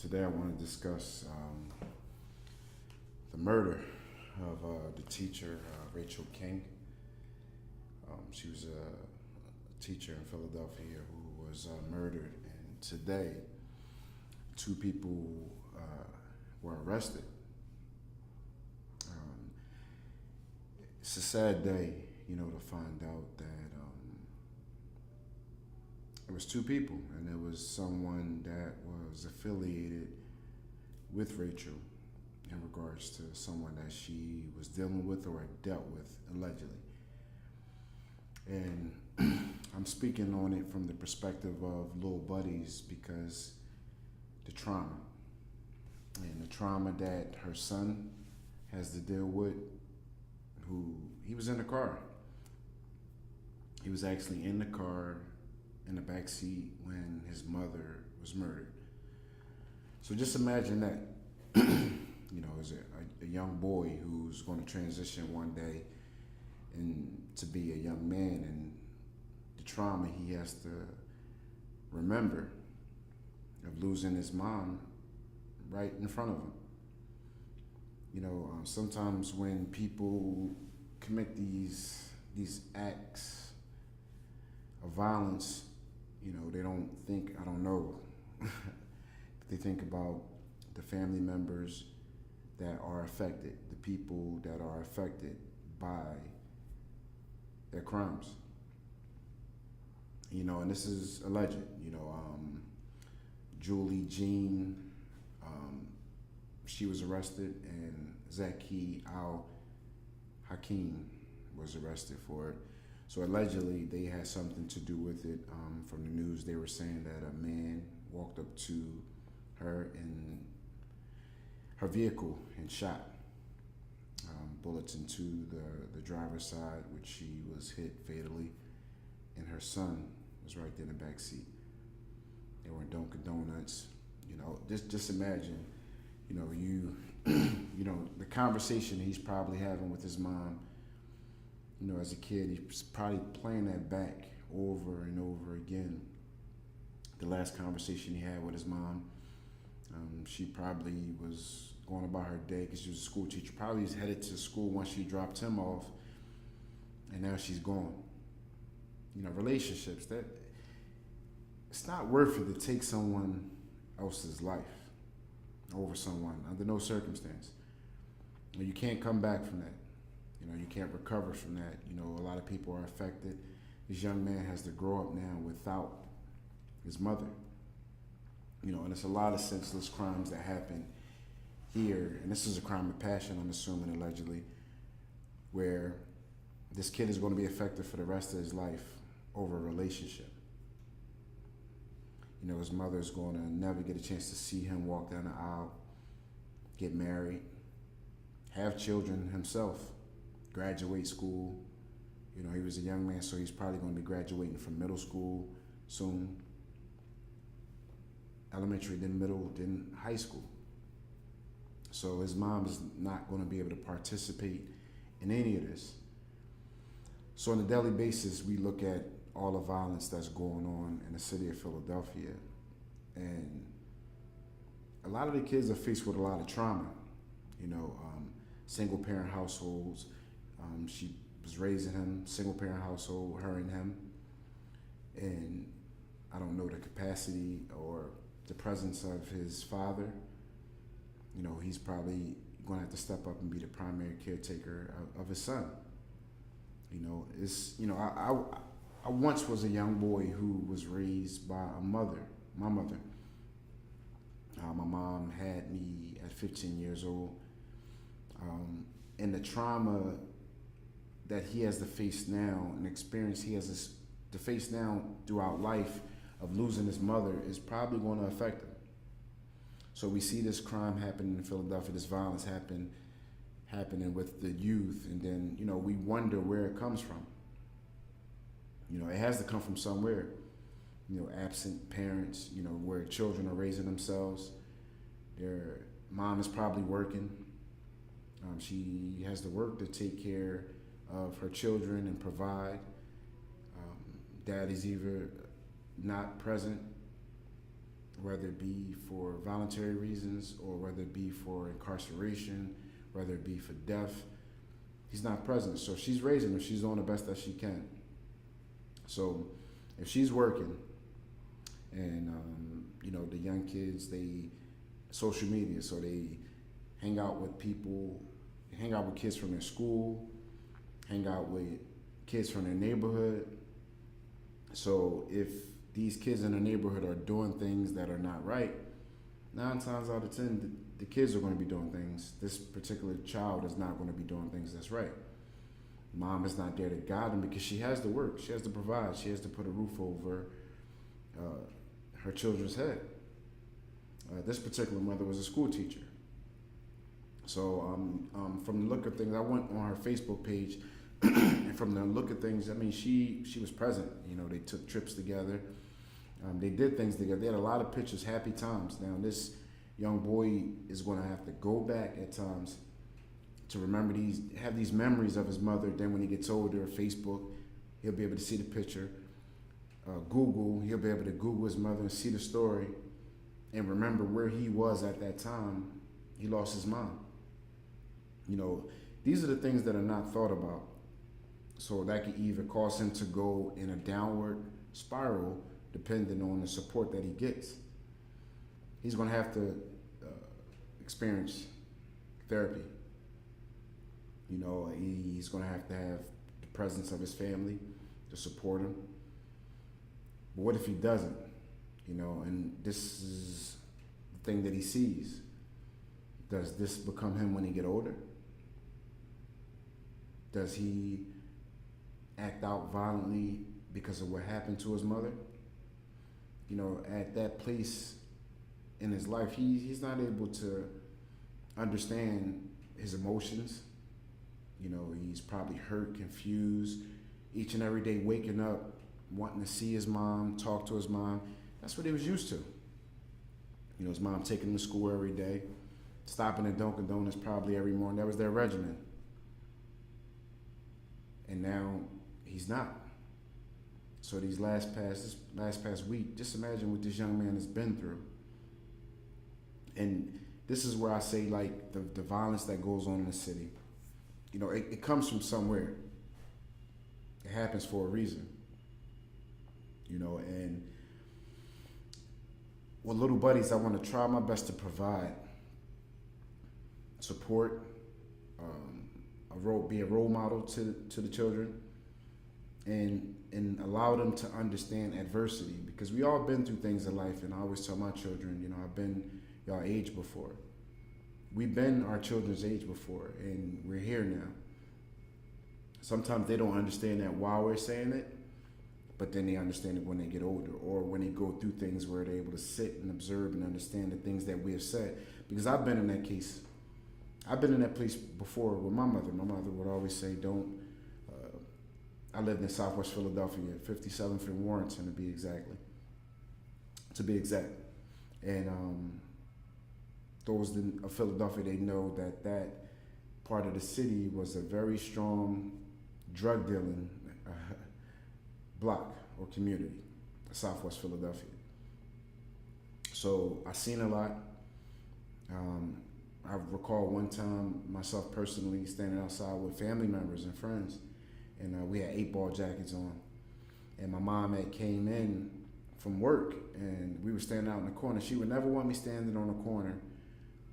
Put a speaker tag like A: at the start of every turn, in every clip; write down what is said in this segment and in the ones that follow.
A: Today I want to discuss the murder of the teacher Rachel King. She was a teacher in Philadelphia who was murdered, and today two people were arrested. Um, it's a sad day, to find out that it was two people, and it was someone that was affiliated with Rachel in regards to someone that she was dealing with or had dealt with, allegedly. And I'm speaking on it from the perspective of little buddies because the trauma and the trauma that her son has to deal with, who he was in the car. He was actually in the car in the back seat when his mother was murdered. So just imagine that, as a young boy who's going to transition one day and to be a young man, and the trauma he has to remember of losing his mom right in front of him. Sometimes when people commit these acts of violence, they don't think, I don't know, they think about the family members that are affected, the people that are affected by their crimes. And this is alleged, Julie Jean, she was arrested, and Zaki Al Hakim was arrested for it. So allegedly, they had something to do with it. From the news, they were saying that a man walked up to her in her vehicle and shot bullets into the driver's side, which she was hit fatally, and her son was right there in the back seat. They were in Dunkin' Donuts. Just imagine, the conversation he's probably having with his mom. As a kid, he's probably playing that back over and over again. The last conversation he had with his mom, she probably was going about her day because she was a school teacher. Probably was headed to school once she dropped him off, and now she's gone. Relationships, that it's not worth it to take someone else's life over someone under no circumstance. You can't come back from that. You can't recover from that. A lot of people are affected. This young man has to grow up now without his mother. And it's a lot of senseless crimes that happen here. And this is a crime of passion, I'm assuming, allegedly, where this kid is going to be affected for the rest of his life over a relationship. His mother's going to never get a chance to see him walk down the aisle, get married, have children himself, graduate school. He was a young man, so he's probably going to be graduating from middle school soon. Elementary, then middle, then high school. So his mom is not going to be able to participate in any of this. So on a daily basis, we look at all the violence that's going on in the city of Philadelphia. And a lot of the kids are faced with a lot of trauma. Single parent households. She was raising him, single parent household, her and him. And I don't know the capacity or the presence of his father. He's probably going to have to step up and be the primary caretaker of his son. I once was a young boy who was raised by my mother. My mom had me at 15 years old. And the trauma that he has to face now, and experience he has to face now throughout life of losing his mother, is probably going to affect him. So we see this crime happening in Philadelphia, this violence happening with the youth, and then, we wonder where it comes from. It has to come from somewhere. Absent parents, where children are raising themselves. Their mom is probably working. She has to work to take care of her children and provide. Dad is either not present whether it be for voluntary reasons or whether it be for incarceration, whether it be for death. He's not present. So she's raising him. She's doing the best that she can. So if she's working and, the young kids, they social media, so they hang out with people, hang out with kids from their school, hang out with kids from their neighborhood. So if these kids in the neighborhood are doing things that are not right, 9 times out of 10, the kids are going to be doing things. This particular child is not going to be doing things that's right. Mom is not there to guide them because she has to work. She has to provide. She has to put a roof over her children's head. This particular mother was a school teacher. So from the look of things, I went on her Facebook page, and from the look of things, I mean, she was present. They took trips together. They did things together. They had a lot of pictures, happy times. Now, this young boy is going to have to go back at times to remember have these memories of his mother. Then when he gets older, Facebook, he'll be able to see the picture. Google, he'll be able to Google his mother and see the story and remember where he was at that time he lost his mom. These are the things that are not thought about. So that could either cause him to go in a downward spiral depending on the support that he gets. He's going to have to experience therapy. He's going to have the presence of his family to support him. But what if he doesn't? And this is the thing that he sees. Does this become him when he get older? Does he act out violently because of what happened to his mother? At that place in his life, he's not able to understand his emotions. He's probably hurt, confused, each and every day waking up, wanting to see his mom, talk to his mom. That's what he was used to. His mom taking him to school every day, stopping at Dunkin' Donuts probably every morning. That was their regimen. And now he's not. So this last past week, just imagine what this young man has been through. And this is where I say, like, the violence that goes on in the city. It comes from somewhere. It happens for a reason. And with Little Buddies, I want to try my best to provide support, be a role model to the children, and allow them to understand adversity, because we all been through things in life. And I always tell my children, I've been y'all age before. We've been our children's age before, and we're here now. Sometimes they don't understand that while we're saying it, but then they understand it when they get older, or when they go through things where they're able to sit and observe and understand the things that we have said. Because I've been in that case. I've been in that place before with my mother. My mother would always say, I lived in Southwest Philadelphia, 57th and Warrenton to be exact. And those of Philadelphia, they know that part of the city was a very strong drug dealing block or community, Southwest Philadelphia. So I've seen a lot. I recall one time myself personally standing outside with family members and friends, and we had 8-ball jackets on. And my mom had came in from work, and we were standing out in the corner. She would never want me standing on the corner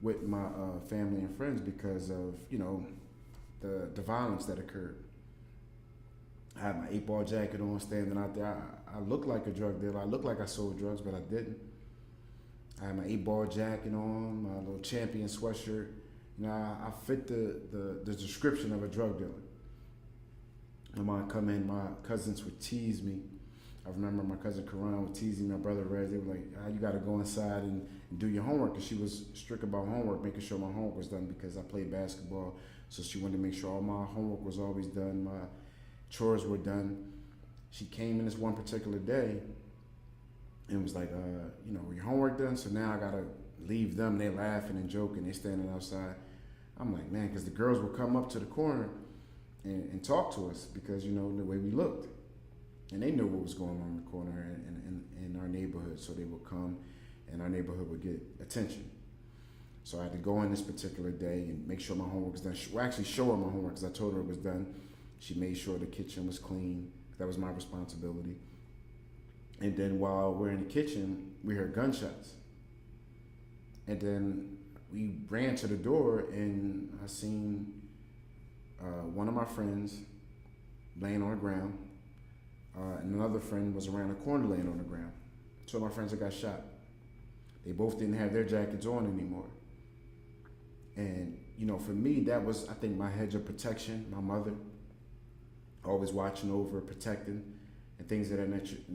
A: with my family and friends because of, the violence that occurred. I had my 8-ball jacket on, standing out there. I looked like a drug dealer. I looked like I sold drugs, but I didn't. I had my 8-ball jacket on, my little Champion sweatshirt. I fit the description of a drug dealer. My mom come in, my cousins would tease me. I remember my cousin Karan would tease me, my brother Rez. They were like, you got to go inside and do your homework. And she was strict about homework, making sure my homework was done because I played basketball. So she wanted to make sure all my homework was always done, my chores were done. She came in this one particular day and was like, your homework done? So now I got to leave them. They laughing and joking. They standing outside. I'm like, man, because the girls would come up to the corner and talk to us because, the way we looked. And they knew what was going on in the corner in our neighborhood. So they would come and our neighborhood would get attention. So I had to go in this particular day and make sure my homework was done. Well, actually show her my homework because I told her it was done. She made sure the kitchen was clean. That was my responsibility. And then while we're in the kitchen, we heard gunshots. And then we ran to the door and I seen one of my friends laying on the ground, and another friend was around the corner laying on the ground. Two of my friends that got shot. They both didn't have their jackets on anymore. And, you know, for me, that was, I think, my hedge of protection, my mother, always watching over, protecting, and things of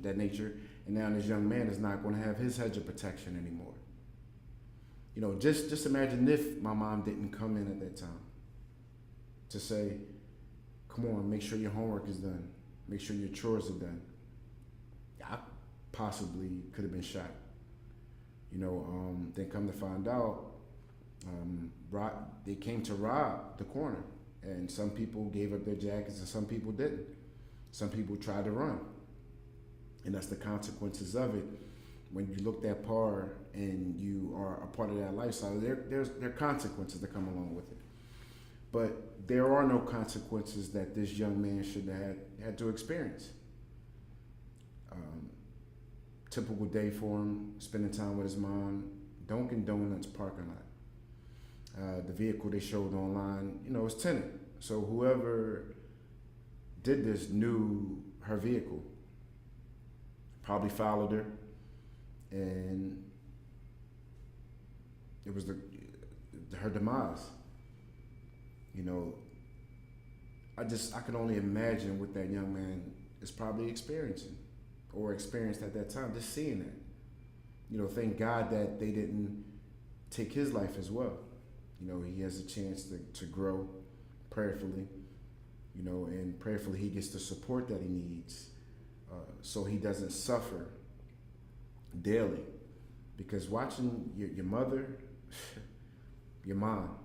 A: that nature. And now this young man is not going to have his hedge of protection anymore. You know, just imagine if my mom didn't come in at that time to say, come on, make sure your homework is done. Make sure your chores are done. I possibly could have been shot. You know, then come to find out, they came to rob the corner. And some people gave up their jackets and some people didn't. Some people tried to run. And that's the consequences of it. When you look that far and you are a part of that lifestyle, there are consequences that come along with it. But there are no consequences that this young man should have had to experience. Typical day for him, spending time with his mom, Dunkin' Donuts parking lot. The vehicle they showed online, you know, was tinted. So whoever did this knew her vehicle, probably followed her, and it was her demise. You know, I could only imagine what that young man is probably experiencing or experienced at that time, just seeing that. You know, thank God that they didn't take his life as well. You know, he has a chance to grow prayerfully, you know, and prayerfully he gets the support that he needs so he doesn't suffer daily. Because watching your mother, your mom,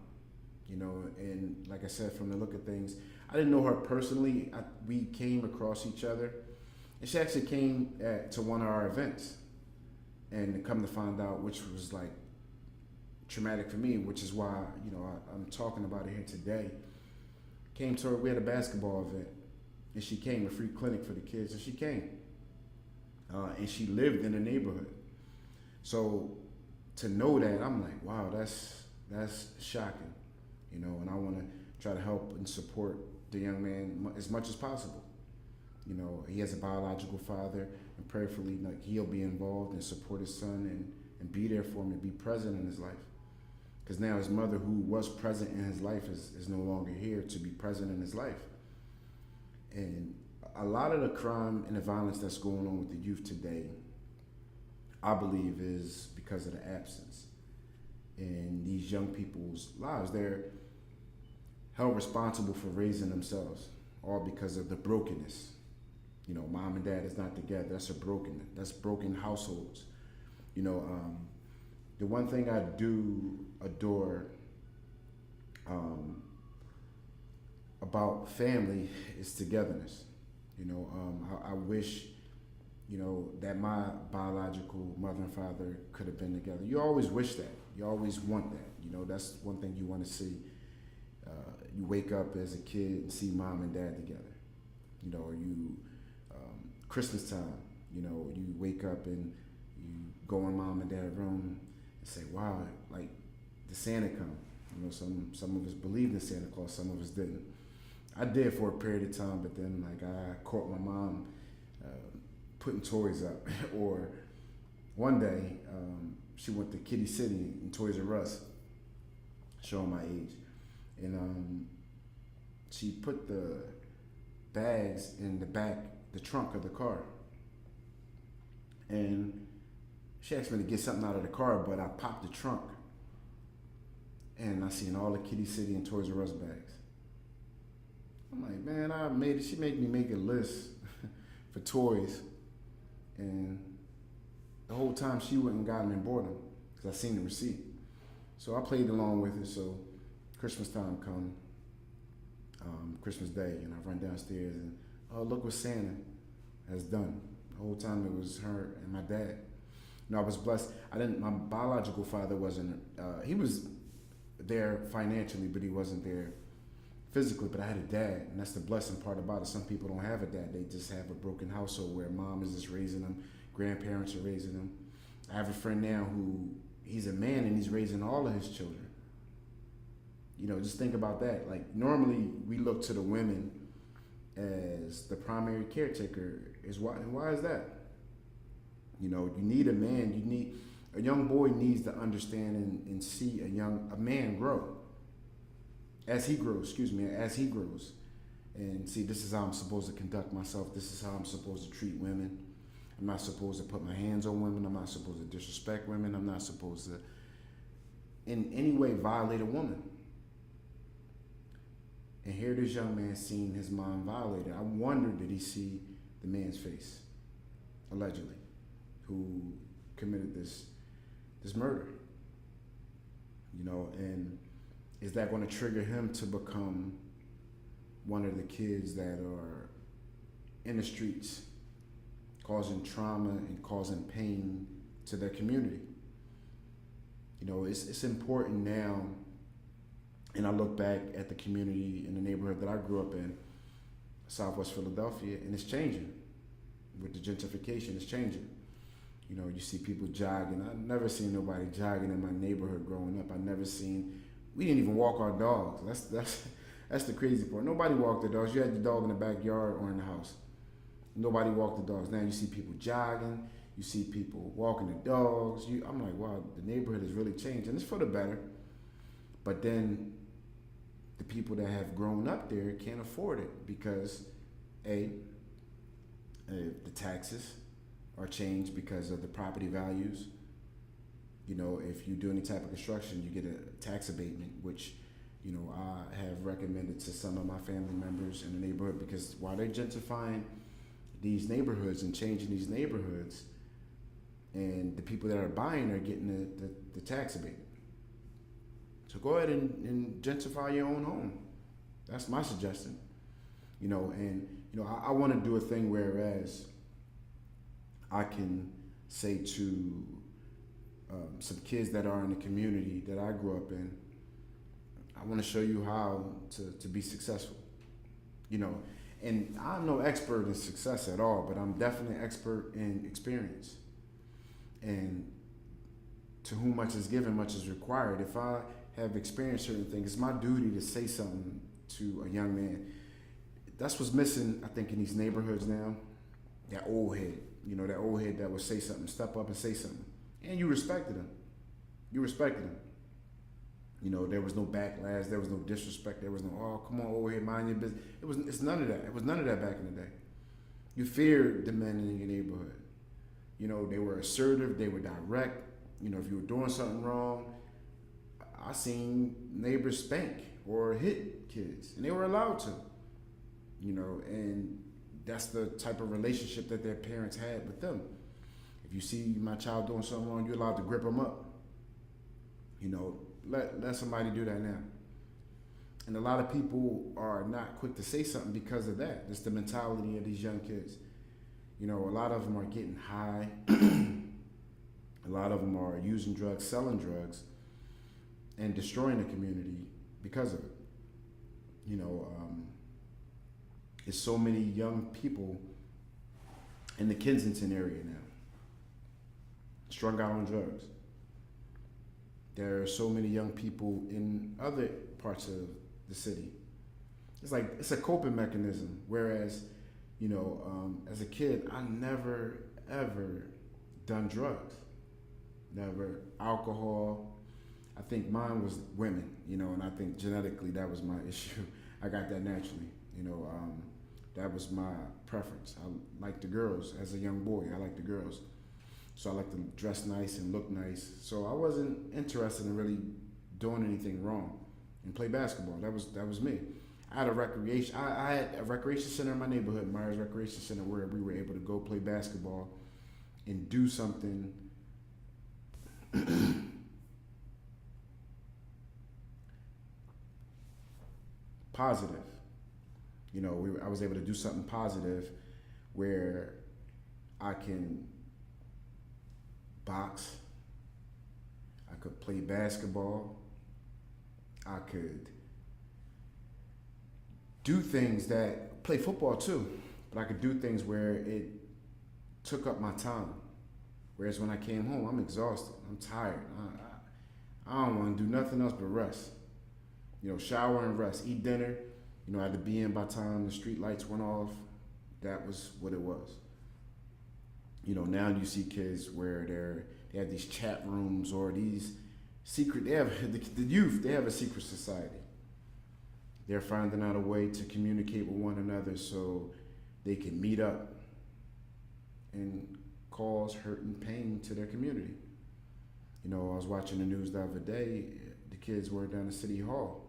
A: you know, and like I said, from the look of things, I didn't know her personally. We came across each other, and she actually came to one of our events, and come to find out, which was like traumatic for me, which is why, you know, I'm talking about it here today. Came to her, we had a basketball event, and she came, a free clinic for the kids, and she came. And she lived in the neighborhood. So to know that, I'm like, wow, that's shocking, you know, and I want to try to help and support the young man as much as possible. You know, he has a biological father, and prayerfully, like, he'll be involved and support his son and be there for him and be present in his life. Because now his mother, who was present in his life, is no longer here to be present in his life. And a lot of the crime and the violence that's going on with the youth today, I believe, is because of the absence in these young people's lives. They're held responsible for raising themselves, all because of the brokenness. You know, mom and dad is not together. That's broken households. You know, the one thing I do adore about family is togetherness. You know, I wish, you know, that my biological mother and father could have been together. You always wish that. You always want that. You know, that's one thing you want to see. You wake up as a kid and see mom and dad together. You know, Christmas time, you know, you wake up and you go in mom and dad's room and say, wow, like, the Santa come. You know, some of us believed in Santa Claus, some of us didn't. I did for a period of time, but then, like, I caught my mom putting toys up. Or one day, she went to Kitty City in Toys R Us, showing my age. And she put the bags in the trunk of the car. And she asked me to get something out of the car, but I popped the trunk. And I seen all the Kitty City and Toys R Us bags. I'm like, man, she made me make a list for toys. And the whole time she went and got them and bought them, because I seen the receipt. So I played along with it. So Christmas time come, Christmas Day, and I run downstairs and, oh, look what Santa has done. The whole time it was her and my dad. I was blessed. I didn't. My biological father wasn't. He was there financially, but he wasn't there physically. But I had a dad, and that's the blessing part about it. Some people don't have a dad; they just have a broken household where mom is just raising them, grandparents are raising them. I have a friend now who he's a man and he's raising all of his children. Just think about that. Like normally we look to the women as the primary caretaker. Why is that? You need a man. You need a young boy needs to understand and see a man grow as he grows. Excuse me, as he grows, and see this is how I'm supposed to conduct myself. This is how I'm supposed to treat women. I'm not supposed to put my hands on women. I'm not supposed to disrespect women. I'm not supposed to in any way violate a woman. And here this young man seeing his mom violated. I wonder, did he see the man's face, allegedly, who committed this murder? And is that going to trigger him to become one of the kids that are in the streets, causing trauma and causing pain to their community? It's important now. And I look back at the community in the neighborhood that I grew up in, Southwest Philadelphia, and it's changing. With the gentrification, it's changing. You see people jogging. I've never seen nobody jogging in my neighborhood growing up. We didn't even walk our dogs. That's the crazy part. Nobody walked the dogs. You had your dog in the backyard or in the house. Nobody walked the dogs. Now you see people jogging. You see people walking the dogs. I'm like, wow, the neighborhood has really changed, and it's for the better. But then the people that have grown up there can't afford it because, the taxes are changed because of the property values. If you do any type of construction, you get a tax abatement, which, I have recommended to some of my family members in the neighborhood because while they're gentrifying these neighborhoods and changing these neighborhoods, and the people that are buying are getting the tax abatement. So go ahead and gentrify your own home. That's my suggestion. I want to do a thing whereas I can say to some kids that are in the community that I grew up in, I want to show you how to be successful. And I'm no expert in success at all, but I'm definitely an expert in experience. And to whom much is given, much is required. If I have experienced certain things, it's my duty to say something to a young man. That's what's missing, I think, in these neighborhoods now. That old head, that would say something, step up and say something. And you respected him. There was no backlash, there was no disrespect, there was no, oh, come on, old head, mind your business. It's none of that. It was none of that back in the day. You feared the men in your neighborhood. They were assertive, they were direct. If you were doing something wrong, I seen neighbors spank or hit kids, and they were allowed to, and that's the type of relationship that their parents had with them. If you see my child doing something wrong, you're allowed to grip them up. Let somebody do that now. And a lot of people are not quick to say something because of that. It's the mentality of these young kids. A lot of them are getting high. A lot of them are using drugs, selling drugs, and destroying the community because of it. There's so many young people in the Kensington area now, strung out on drugs. There are so many young people in other parts of the city. It's a coping mechanism. Whereas, as a kid, I never ever done drugs, never alcohol. I think mine was women, and I think genetically that was my issue. I got that naturally, that was my preference. I liked the girls as a young boy. I liked the girls. So I like to dress nice and look nice. So I wasn't interested in really doing anything wrong and play basketball. That was me. I had a recreation. I had a recreation center in my neighborhood, Myers Recreation Center, where we were able to go play basketball and do something positive. I was able to do something positive where I can box. I could play basketball. I could do things that play football too, but I could do things where it took up my time. Whereas when I came home, I'm exhausted. I'm tired. I don't want to do nothing else but rest. Shower and rest, eat dinner. I had to be in by the time the street lights went off. That was what it was. Now you see kids where they have these chat rooms or these secret. They have the youth. They have a secret society. They're finding out a way to communicate with one another so they can meet up and cause hurt and pain to their community. I was watching the news the other day. The kids were down at City Hall.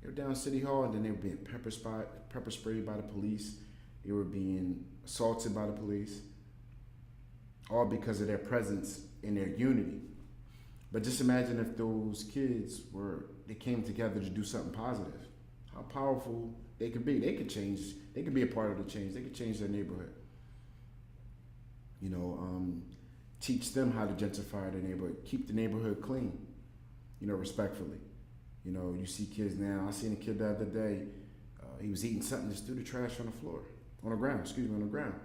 A: They were down at City Hall, and then they were being pepper sprayed by the police. They were being assaulted by the police, all because of their presence and their unity. But just imagine if those kids they came together to do something positive. How powerful they could be. They could change. They could be a part of the change. They could change their neighborhood. Teach them how to gentrify their neighborhood. Keep the neighborhood clean. Respectfully. You see kids now. I seen a kid the other day. He was eating something, just threw the trash on the ground.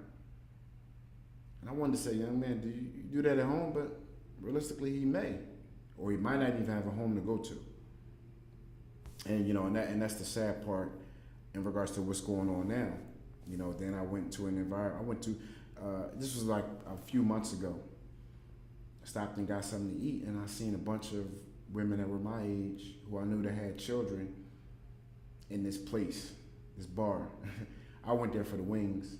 A: And I wanted to say, young man, do you do that at home? But realistically, he may, or he might not even have a home to go to. And that's the sad part in regards to what's going on now. Then I went to an environment. This was like a few months ago. I stopped and got something to eat, and I seen a bunch of women that were my age who I knew that had children in this place, this bar. I went there for the wings,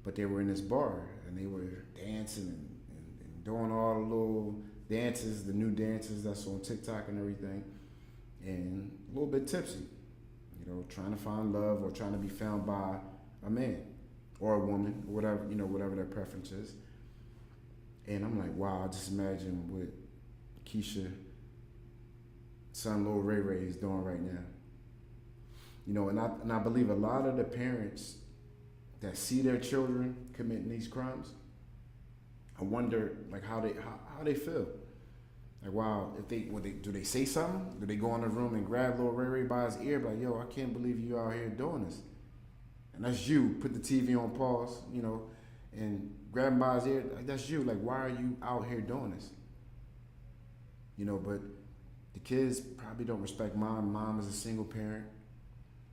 A: but they were in this bar, and they were dancing and doing all the little dances, the new dances that's on TikTok and everything, and a little bit tipsy, trying to find love or trying to be found by a man or a woman, or whatever their preference is. And I'm like, wow, just imagine what Keisha, son Lil Ray Ray is doing right now. And I believe a lot of the parents that see their children committing these crimes, I wonder how they feel. Like, wow, do they say something? Do they go in the room and grab Lil Ray Ray by his ear, like, yo, I can't believe you out here doing this? And that's you. Put the TV on pause, and grab him by his ear. Like, that's you. Like, why are you out here doing this? But the kids probably don't respect mom. Mom is a single parent.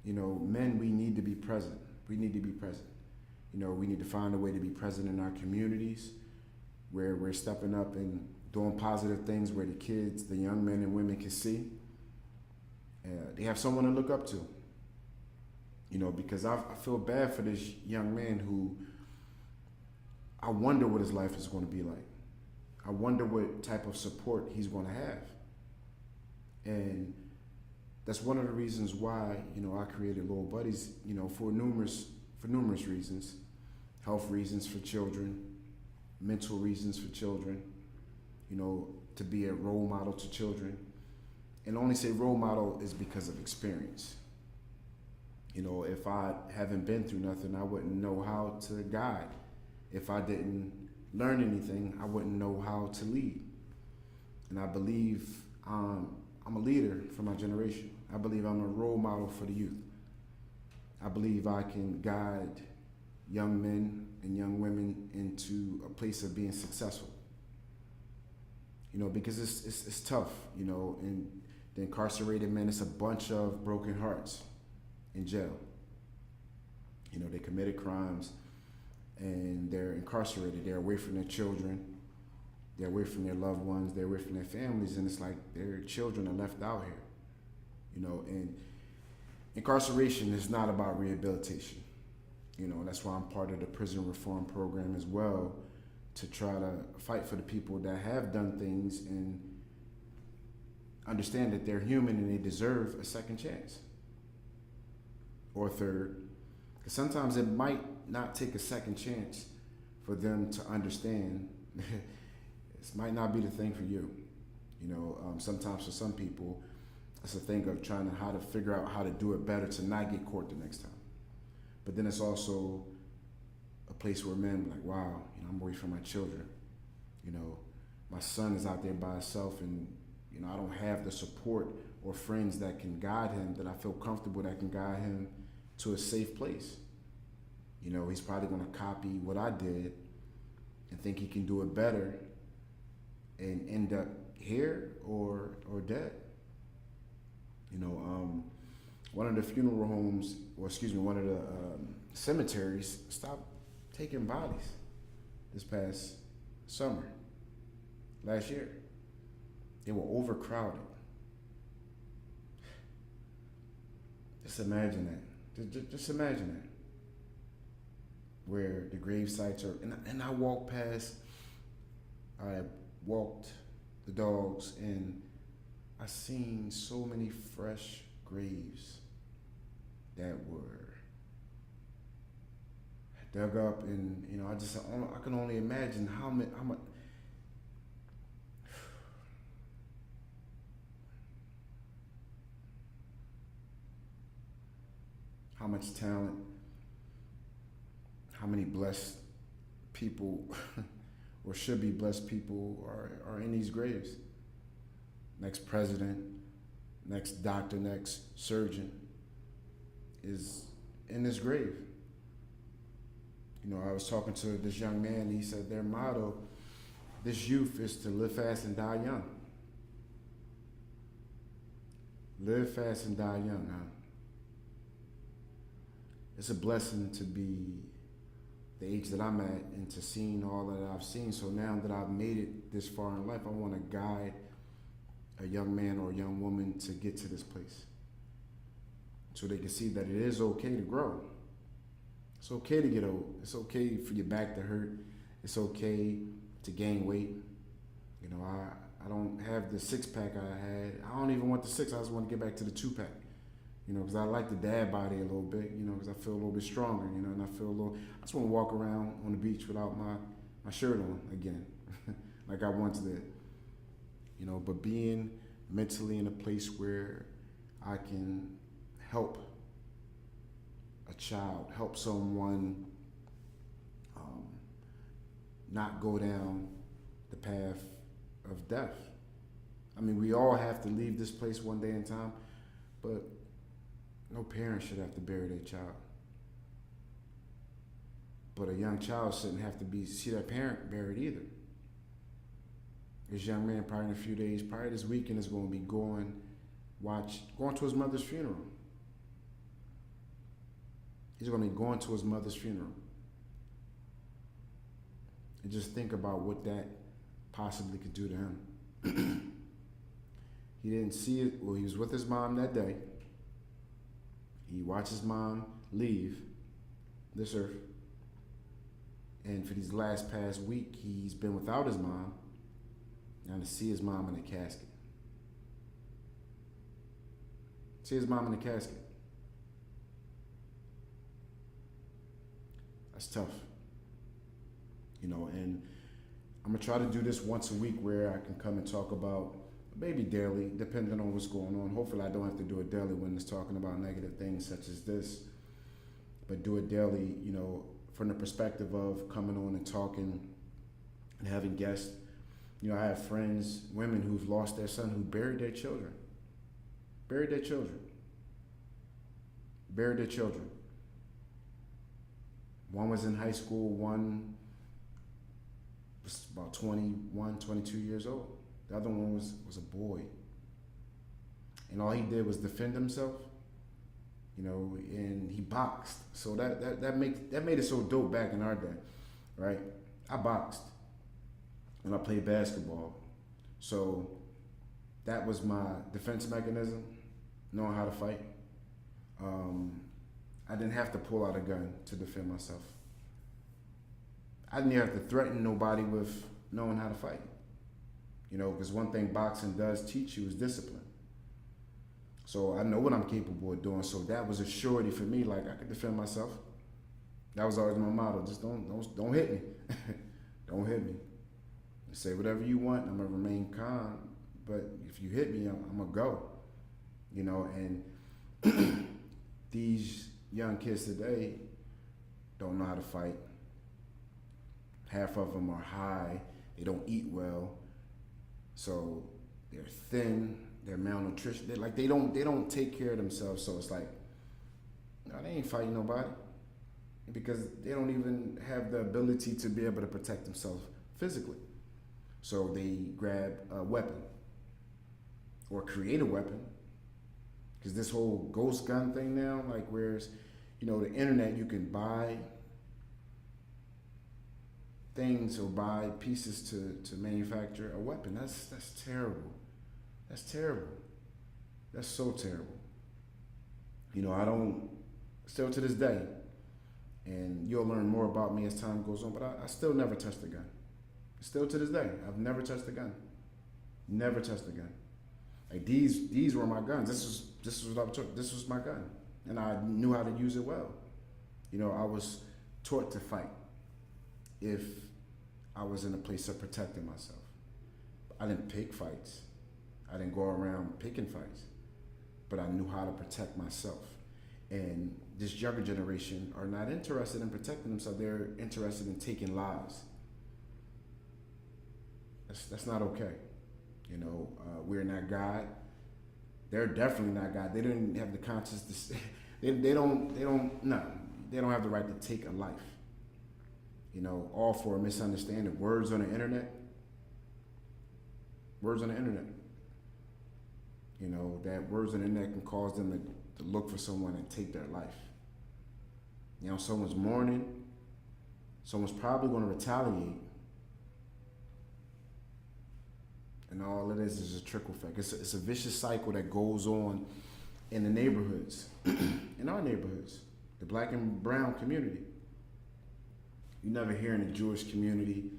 A: Men, we need to be present. We need to be present. We need to find a way to be present in our communities where we're stepping up and doing positive things where the kids, the young men and women can see. They have someone to look up to. Because I feel bad for this young man who I wonder what his life is going to be like. I wonder what type of support he's going to have. And that's one of the reasons why, I created Lil Buddies, for numerous reasons. Health reasons for children, mental reasons for children, to be a role model to children. And only say role model is because of experience. If I haven't been through nothing, I wouldn't know how to guide. If I didn't learn anything, I wouldn't know how to lead. And I believe I'm a leader for my generation. I believe I'm a role model for the youth. I believe I can guide young men and young women into a place of being successful. Because it's tough, and the incarcerated men, it's a bunch of broken hearts in jail. They committed crimes and they're incarcerated. They're away from their children. They're away from their loved ones. They're away from their families. And it's like their children are left out here. And incarceration is not about rehabilitation. That's why I'm part of the prison reform program as well, to try to fight for the people that have done things and understand that they're human and they deserve a second chance. Or third. Because sometimes it might not take a second chance for them to understand this might not be the thing for you. Sometimes for some people, it's a thing of how to figure out how to do it better to not get caught the next time. But then it's also a place where men be like, wow, I'm worried for my children. You know, my son is out there by himself, and I don't have the support or friends that can guide him, that I feel comfortable that can guide him to a safe place. He's probably going to copy what I did and think he can do it better and end up here or dead. One of the funeral homes, one of the cemeteries stopped taking bodies this past summer, last year. They were overcrowded. Just imagine that. Just imagine that. Where the grave sites are, and I walked the dogs, and I seen so many fresh graves that were dug up, and I can only imagine how much talent, how many blessed people or should be blessed people are in these graves. Next president, next doctor, next surgeon is in this grave. I was talking to this young man, and he said their motto, this youth, is to live fast and die young. Live fast and die young, huh? It's a blessing to be the age that I'm at and to seeing all that I've seen. So now that I've made it this far in life, I want to guide a young man or a young woman to get to this place, so they can see that it is okay to grow. It's okay to get old. It's okay for your back to hurt. It's okay to gain weight. I don't have the 6-pack I had. I don't even want the 6. I just want to get back to the 2-pack. Because I like the dad body a little bit, because I feel a little bit stronger, and I just want to walk around on the beach without my shirt on again, like I once did. But being mentally in a place where I can help a child, help someone not go down the path of death. We all have to leave this place one day in time, but no parent should have to bury their child. But a young child shouldn't have to see their parent buried either. This young man, probably in a few days, probably this weekend, is going to be going to his mother's funeral. He's going to be going to his mother's funeral. And just think about what that possibly could do to him. He didn't see it. Well, he was with his mom that day. He watched his mom leave this earth. And for these past week, he's been without his mom. Now to see his mom in a casket. See his mom in a casket. That's tough. And I'm going to try to do this once a week where I can come and talk about, maybe daily, depending on what's going on. Hopefully I don't have to do it daily when it's talking about negative things such as this, but do it daily, from the perspective of coming on and talking and having guests. I have friends, women who've lost their son, who buried their children. Buried their children. One was in high school, one was about 21, 22 years old. The other one was a boy. And all he did was defend himself, and he boxed. So that made it so dope back in our day, right? I boxed and I played basketball. So that was my defense mechanism, knowing how to fight. I didn't have to pull out a gun to defend myself. I didn't even have to threaten nobody with knowing how to fight. Because one thing boxing does teach you is discipline. So I know what I'm capable of doing. So that was a surety for me. Like, I could defend myself. That was always my motto. Just don't hit me. Don't hit me. Say whatever you want. I'm gonna remain calm. But if you hit me, I'm gonna go. And these young kids today don't know how to fight. Half of them are high. They don't eat well, so they're thin. They're malnutrition. They don't take care of themselves. So it's like, no, they ain't fighting nobody because they don't even have the ability to be able to protect themselves physically. So they grab a weapon or create a weapon. Because this whole ghost gun thing now, like whereas, the internet, you can buy things or buy pieces to manufacture a weapon. That's terrible. That's terrible. That's so terrible. I don't, still to this day, and you'll learn more about me as time goes on, but I still never touched a gun. Still to this day, I've never touched a gun. Never touched a gun. Like these were my guns. This was what I took. This was my gun, and I knew how to use it well. I was taught to fight if I was in a place of protecting myself. I didn't pick fights. I didn't go around picking fights, but I knew how to protect myself. And this younger generation are not interested in protecting themselves. They're interested in taking lives. That's not okay. We're not God. They're definitely not God. They don't have the conscience to. They don't have the right to take a life. All for a misunderstanding. Words on the internet. Words on the internet. That words on the internet can cause them to look for someone and take their life. Someone's mourning. Someone's probably going to retaliate. And all it is a trickle effect. It's a vicious cycle that goes on in the neighborhoods, in our neighborhoods, the black and brown community. You never hear in the Jewish community,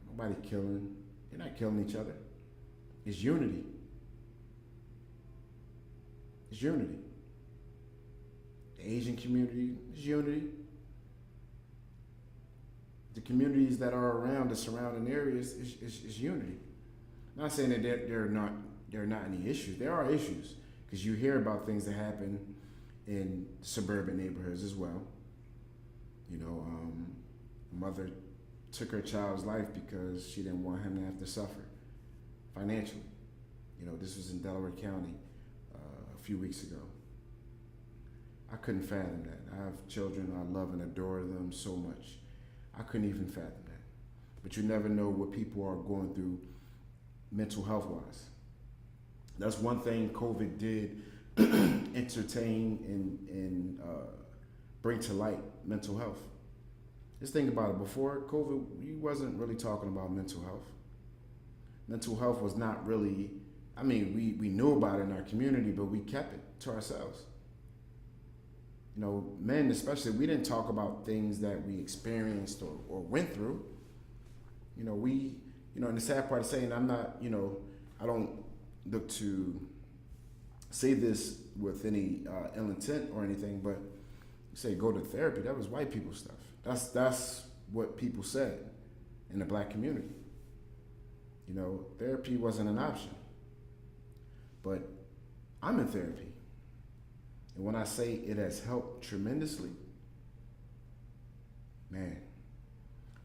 A: nobody killing. They're not killing each other. It's unity. It's unity. The Asian community is unity. The communities that are around the surrounding areas is unity. I'm not saying that there are not any issues. There are issues because you hear about things that happen in suburban neighborhoods as well. A mother took her child's life because she didn't want him to have to suffer financially. This was in Delaware County a few weeks ago. I couldn't fathom that. I have children. I love and adore them so much. I couldn't even fathom that. But you never know what people are going through mental health wise. That's one thing COVID did entertain and bring to light mental health. Just think about it. Before COVID, we wasn't really talking about mental health. Mental health was not really, we knew about it in our community, but we kept it to ourselves. Men especially, we didn't talk about things that we experienced or went through. And the sad part of saying I don't look to say this with any ill intent or anything, but you say go to therapy, that was white people stuff. That's what people said in the black community. Therapy wasn't an option. But I'm in therapy. And when I say it has helped tremendously, man,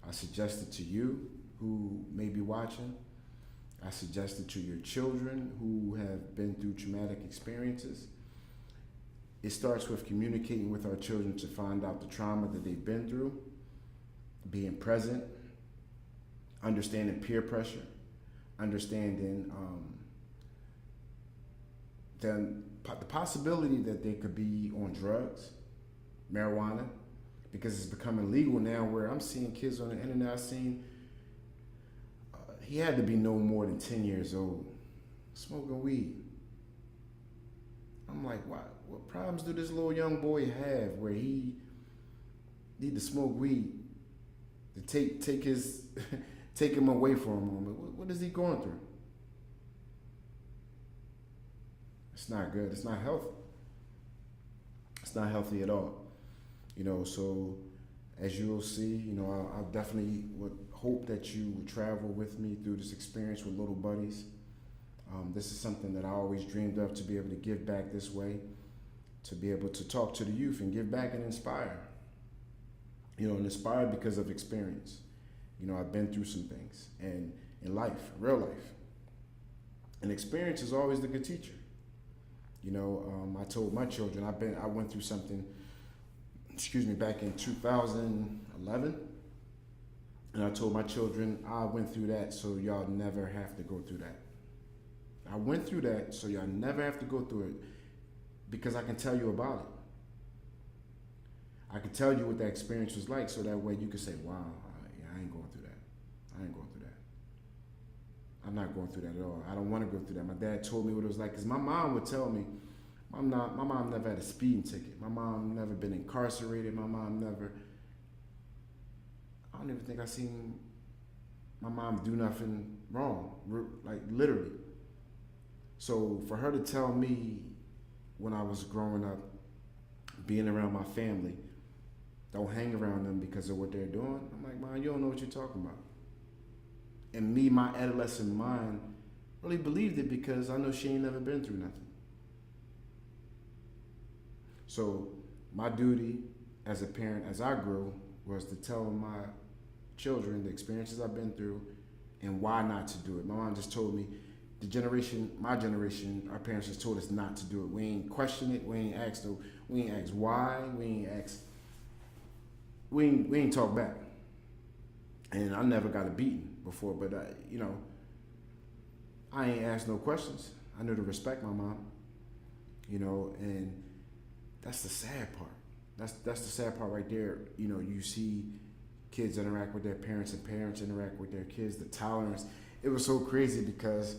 A: I suggest it to you who may be watching. I suggest it to your children who have been through traumatic experiences. It starts with communicating with our children to find out the trauma that they've been through, being present, understanding peer pressure, understanding the possibility that they could be on drugs, marijuana, because it's becoming legal now where I'm seeing kids on the internet. I've seen he had to be no more than 10 years old smoking weed. I'm like, what problems do this little young boy have where he need to smoke weed to take his take him away from a moment? What is he going through? It's not good. It's not healthy. It's not healthy at all. So as you will see, I definitely would hope that you would travel with me through this experience with Little Buddies. This is something that I always dreamed of, to be able to give back this way, to be able to talk to the youth and give back and inspire. And inspire because of experience. I've been through some things, and in life, real life, and experience is always the good teacher. I told my children I went through something, excuse me, back in 2011, and I told my children I went through that so y'all never have to go through that. I went through that so y'all never have to go through it because I can tell you about it. I can tell you what that experience was like so that way you can say, wow, yeah, I ain't going through that. I ain't going through that. I'm not going through that at all. I don't want to go through that. My dad told me what it was like because my mom would tell me, my mom never had a speeding ticket. My mom never been incarcerated. My mom never, I don't even think I seen my mom do nothing wrong, like literally. So for her to tell me when I was growing up, being around my family, don't hang around them because of what they're doing, I'm like, Mom, you don't know what you're talking about. And me, my adolescent mind, really believed it because I know she ain't never been through nothing. So my duty as a parent, as I grew, was to tell my children the experiences I've been through and why not to do it. My mom just told me, my generation, our parents just told us not to do it. We ain't question it. We ain't asked why. We ain't talk back. And I never got a beating before, but I ain't asked no questions. I knew to respect my mom, and that's the sad part. That's the sad part right there. You see kids interact with their parents and parents interact with their kids. The tolerance. It was so crazy because,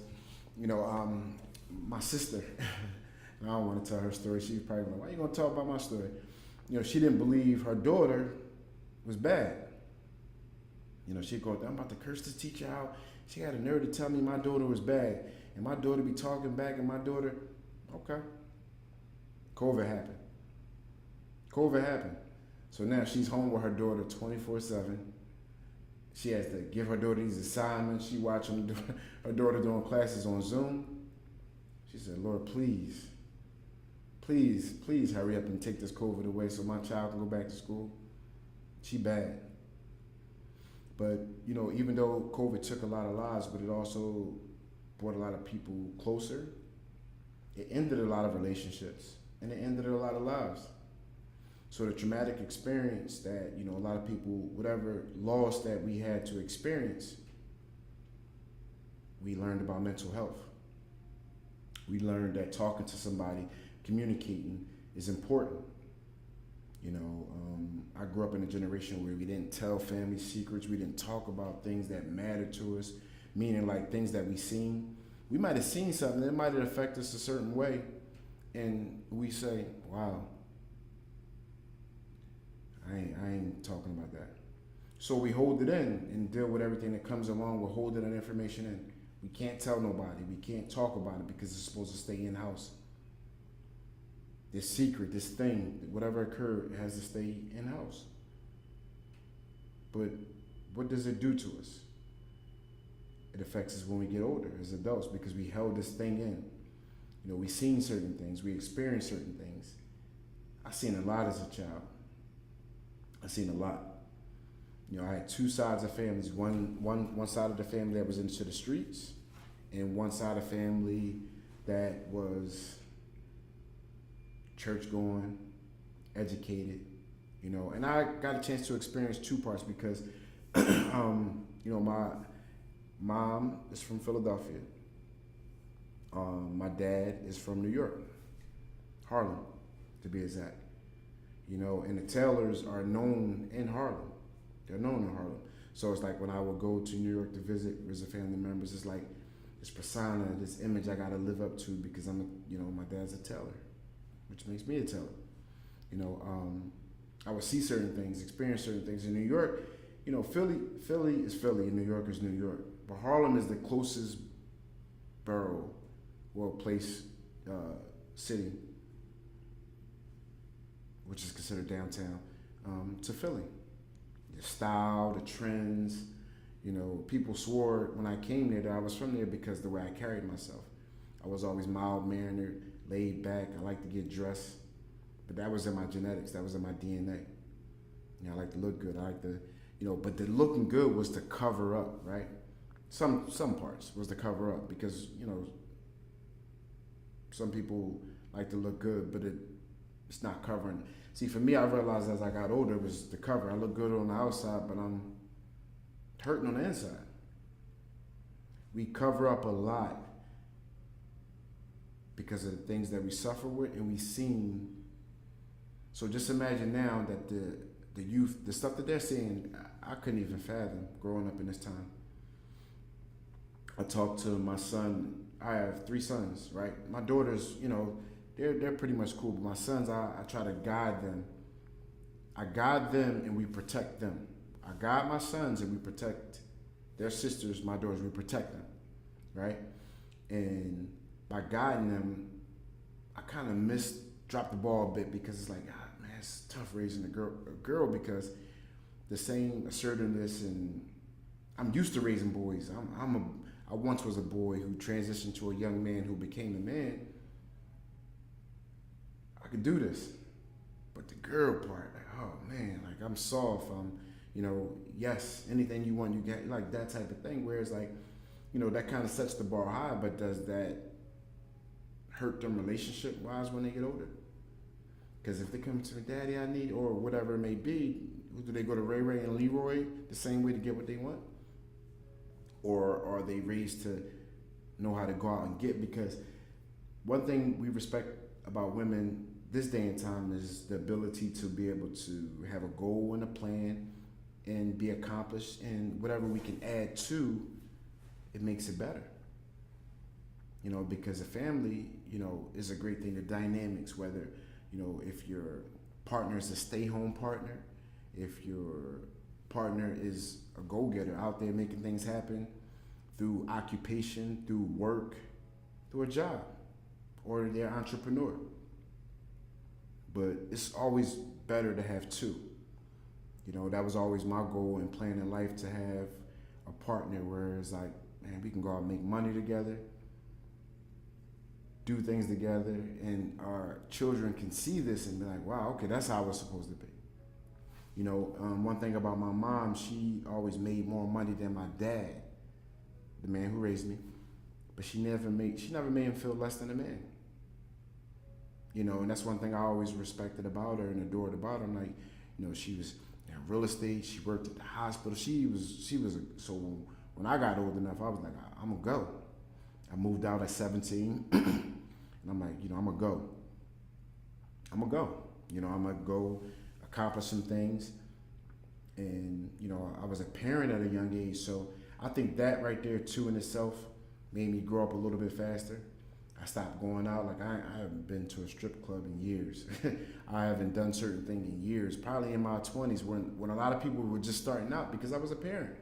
A: my sister, I don't want to tell her story. She's probably like, why are you going to talk about my story? She didn't believe her daughter was bad. She'd go, I'm about to curse this teacher out. She had a nerve to tell me my daughter was bad. And my daughter be talking back and my daughter, okay. COVID happened. So now she's home with her daughter 24/7. She has to give her daughter these assignments. She watching her daughter doing classes on Zoom. She said, Lord, please hurry up and take this COVID away so my child can go back to school. She bad. But, even though COVID took a lot of lives, but it also brought a lot of people closer, it ended a lot of relationships and it ended a lot of lives. So the traumatic experience that, a lot of people, whatever loss that we had to experience, we learned about mental health. We learned that talking to somebody, communicating is important. I grew up in a generation where we didn't tell family secrets. We didn't talk about things that mattered to us, meaning like things that we seen. We might have seen something that might have affected us a certain way, and we say, wow, I ain't talking about that. So we hold it in and deal with everything that comes along with holding that information in. We can't tell nobody. We can't talk about it because it's supposed to stay in-house. This secret, this thing, whatever occurred, it has to stay in-house. But what does it do to us? It affects us when we get older as adults because we held this thing in. We seen certain things. We experienced certain things. I seen a lot as a child. I seen a lot. I had two sides of families. One side of the family that was into the streets, and one side of the family that was church going, educated, and I got a chance to experience two parts because, my mom is from Philadelphia. My dad is from New York, Harlem, to be exact. And the Taylors are known in Harlem. They're known in Harlem. So it's like when I would go to New York to visit family members, it's like this persona, this image I gotta live up to because my dad's a Taylor, which makes me a Taylor. I would see certain things, experience certain things. In New York, Philly is Philly and New York is New York. But Harlem is the closest borough, place, city, which is considered downtown, to Philly. The style, the trends, people swore when I came there that I was from there because the way I carried myself. I was always mild-mannered, laid back. I like to get dressed, but that was in my genetics. That was in my DNA. I like to look good. I like to, But the looking good was to cover up, right? Some parts was to cover up because some people like to look good, but it's not covering. See, for me, I realized as I got older, it was the cover. I look good on the outside, but I'm hurting on the inside. We cover up a lot because of the things that we suffer with and we seen. So just imagine now that the youth, the stuff that they're seeing, I couldn't even fathom growing up in this time. I talked to my son. I have 3 sons, right? My daughters, they're pretty much cool, but my sons, I try to guide them. I guide them and we protect them. I guide my sons and we protect their sisters, my daughters, we protect them, right? And by guiding them, I kind of dropped the ball a bit because it's like, man, it's tough raising a girl because the same assertiveness, and I'm used to raising boys. I once was a boy who transitioned to a young man who became a man. I could do this. But the girl part, like, oh man, like I'm soft. Yes, anything you want, you get, like that type of thing. Whereas like, that kind of sets the bar high, but does that hurt them relationship wise when they get older? Because if they come to me, Daddy, I need, or whatever it may be, do they go to Ray Ray and Leroy the same way to get what they want? Or are they raised to know how to go out and get? Because one thing we respect about women this day and time is the ability to be able to have a goal and a plan and be accomplished, and whatever we can add to, it makes it better. Because a family, is a great thing. The dynamics, whether, if your partner is a stay-home partner, if your partner is a go-getter out there making things happen through occupation, through work, through a job, or they're an entrepreneur. But it's always better to have 2. That was always my goal and plan in life, to have a partner where it's like, man, we can go out and make money together, do things together, and our children can see this and be like, wow, okay, that's how it's supposed to be. One thing about my mom, she always made more money than my dad, the man who raised me, but she never made him feel less than a man. And that's one thing I always respected about her and adored about her. I'm like, she was in real estate, she worked at the hospital, so when I got old enough, I was like, I'm gonna go. I moved out at 17, and I'm like, I'm gonna go. I'm gonna go accomplish some things. And, I was a parent at a young age, so I think that right there too in itself made me grow up a little bit faster. I stopped going out. Like I haven't been to a strip club in years. I haven't done certain things in years, probably in my 20s when a lot of people were just starting out, because I was a parent.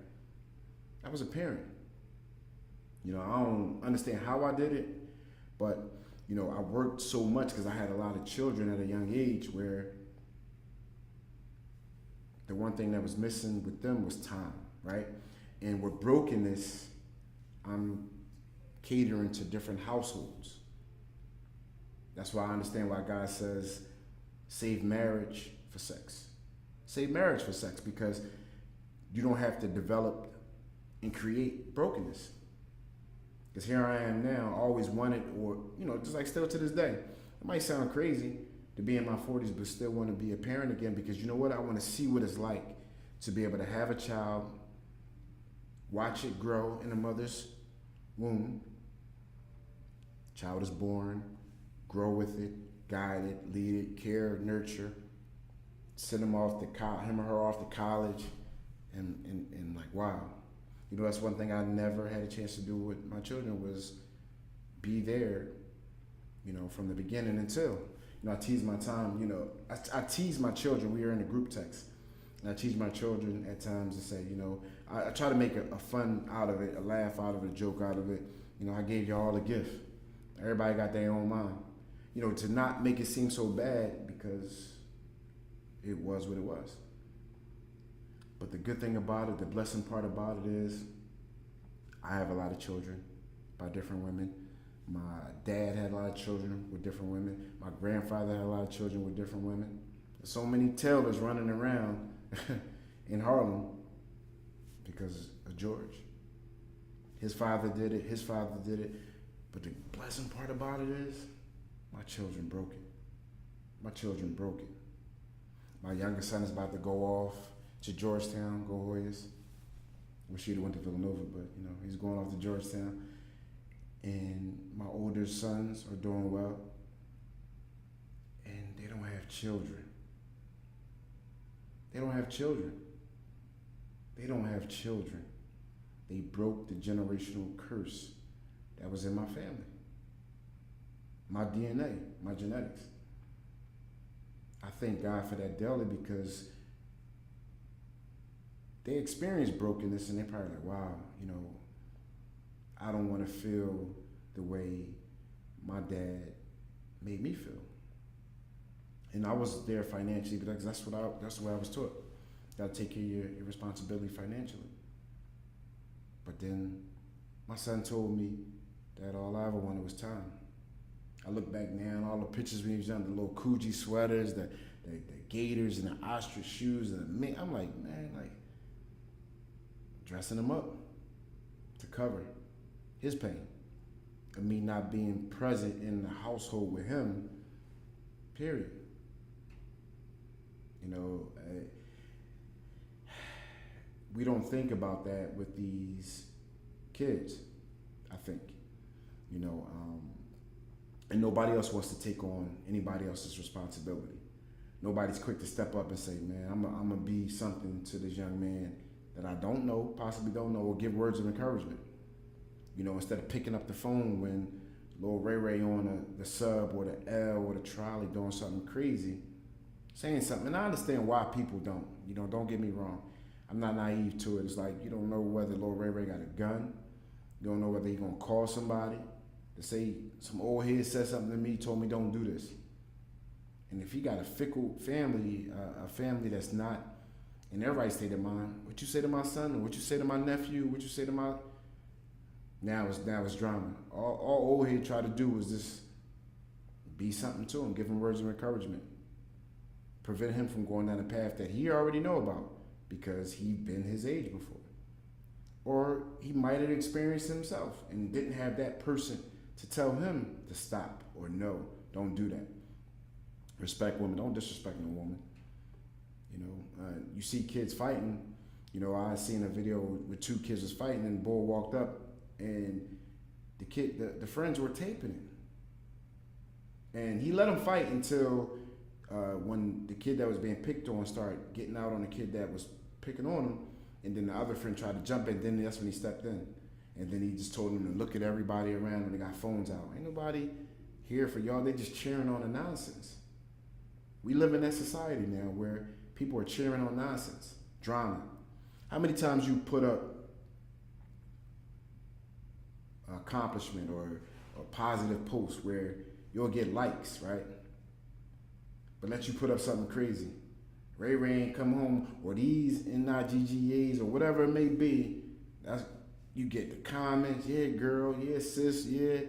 A: I don't understand how I did it, but, I worked so much because I had a lot of children at a young age where the one thing that was missing with them was time, right? And with brokenness, I'm catering to different households. That's why I understand why God says, save marriage for sex. Save marriage for sex, because you don't have to develop and create brokenness. Because here I am now, always wanted, or, just like still to this day. It might sound crazy to be in my 40s, but still want to be a parent again, because you know what? I want to see what it's like to be able to have a child, watch it grow in a mother's womb. Child is born, grow with it, guide it, lead it, care, nurture, send him or her off to college, and like, wow. That's one thing I never had a chance to do with my children, was be there, from the beginning until, I tease my time, I tease my children. We are in a group text. And I tease my children at times to say, I try to make a fun out of it, a laugh out of it, a joke out of it. I gave you all a gift. Everybody got their own mind. To not make it seem so bad, because it was what it was. But the good thing about it, the blessing part about it is I have a lot of children by different women. My dad had a lot of children with different women. My grandfather had a lot of children with different women. There's so many Taylors running around in Harlem because of George. His father did it. His father did it. But the pleasant part about it is, my children broke it. My children broke it. My youngest son is about to go off to Georgetown, go Hoyas. Wish he'd went to Villanova, but he's going off to Georgetown. And my older sons are doing well. And they don't have children. They don't have children. They don't have children. They broke the generational curse that was in my family. My DNA, my genetics. I thank God for that daily because they experienced brokenness and they're probably like, wow, I don't want to feel the way my dad made me feel. And I was there financially because that's the way I was taught. Got to take care of your responsibility financially. But then my son told me that all I ever wanted was time. I look back now and all the pictures when he was young, the little Coogee sweaters, the gaiters and the ostrich shoes, and I'm like, man, dressing him up to cover his pain of me not being present in the household with him, period. We don't think about that with these kids, I think, and nobody else wants to take on anybody else's responsibility. Nobody's quick to step up and say, man, I'm gonna be something to this young man that I don't know, possibly don't know, or give words of encouragement. Instead of picking up the phone when little Ray Ray on the sub or the L or the trolley doing something crazy, saying something. And I understand why people don't. Don't get me wrong. I'm not naive to it. It's like you don't know whether little Ray Ray got a gun. You don't know whether he's gonna call somebody to say some old head said something to me, told me don't do this. And if he got a fickle family, a family that's not in their right state of mind, what you say to my son, or what you say to my nephew, what you say to my now it's drama. All old head tried to do was just be something to him, give him words of encouragement, prevent him from going down a path that he already know about because he'd been his age before. Or he might have experienced himself and didn't have that person to tell him to stop or no, don't do that. Respect women, don't disrespect no woman. You see kids fighting. I seen a video with two kids was fighting and the boy walked up and the friends were taping it. And he let them fight until when the kid that was being picked on started getting out on the kid that was picking on him, and then the other friend tried to jump in, then that's when he stepped in. And then he just told them to look at everybody around when they got phones out. Ain't nobody here for y'all, they just cheering on the nonsense. We live in that society now where people are cheering on nonsense, drama. How many times you put up an accomplishment or a positive post where you'll get likes, right? But let you put up something crazy. Ray Ray ain't come home, or these NIGGAs, or whatever it may be. That's you get the comments, yeah, girl, yeah, sis, yeah,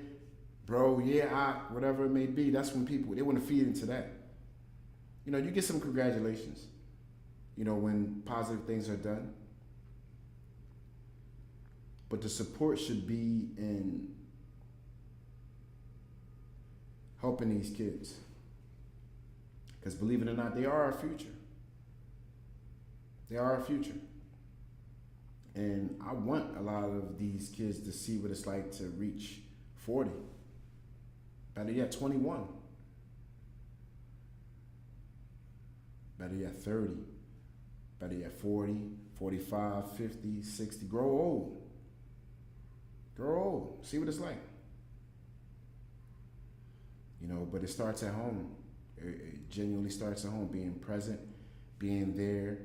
A: bro, yeah, whatever it may be. That's when people, they want to feed into that. You get some congratulations, when positive things are done. But the support should be in helping these kids. Because believe it or not, they are our future. They are our future. And I want a lot of these kids to see what it's like to reach 40. Better yet, 21. Better yet, 30. Better yet, 40, 45, 50, 60. Grow old. Grow old. See what it's like. But it starts at home. It genuinely starts at home, being present, being there.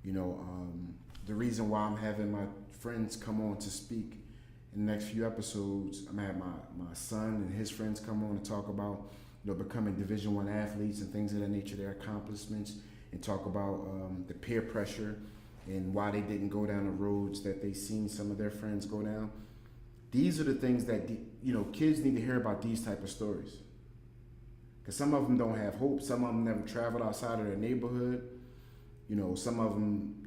A: The reason why I'm having my friends come on to speak in the next few episodes, I'm gonna have my son and his friends come on and talk about becoming Division I athletes and things of that nature, their accomplishments, and talk about the peer pressure and why they didn't go down the roads that they seen some of their friends go down. These are the things that kids need to hear about, these type of stories. Because some of them don't have hope. Some of them never traveled outside of their neighborhood. Some of them,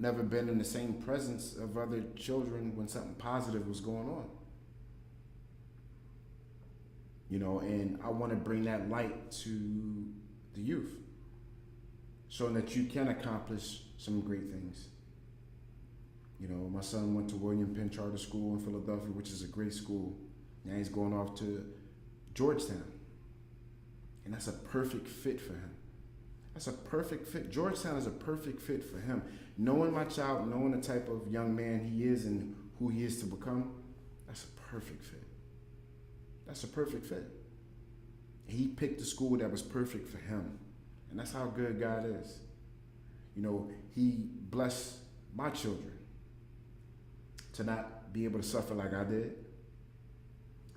A: never been in the same presence of other children when something positive was going on. And I want to bring that light to the youth, showing that you can accomplish some great things. My son went to William Penn Charter School in Philadelphia, which is a great school. Now he's going off to Georgetown. And that's a perfect fit for him. That's a perfect fit. Georgetown is a perfect fit for him. Knowing my child, knowing the type of young man he is and who he is to become, that's a perfect fit. That's a perfect fit. He picked a school that was perfect for him. And that's how good God is. He blessed my children to not be able to suffer like I did,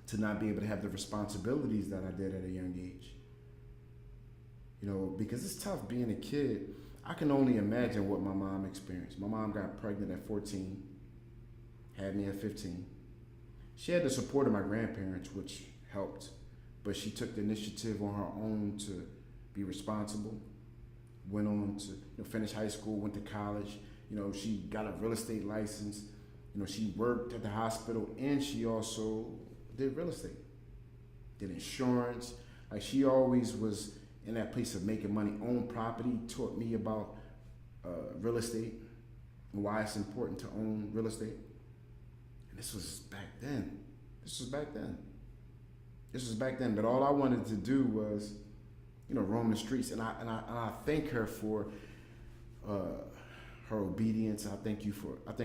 A: to not be able to have the responsibilities that I did at a young age. Because it's tough being a kid. I can only imagine what my mom experienced. My mom got pregnant at 14, had me at 15. She had the support of my grandparents, which helped, but she took the initiative on her own to be responsible. Went on to finish high school, went to college. She got a real estate license. She worked at the hospital, and she also did real estate, did insurance. Like, she always was in that place of making money, own property, taught me about real estate and why it's important to own real estate. And this was back then. But all I wanted to do was, roam the streets. And I thank her for her obedience. I thank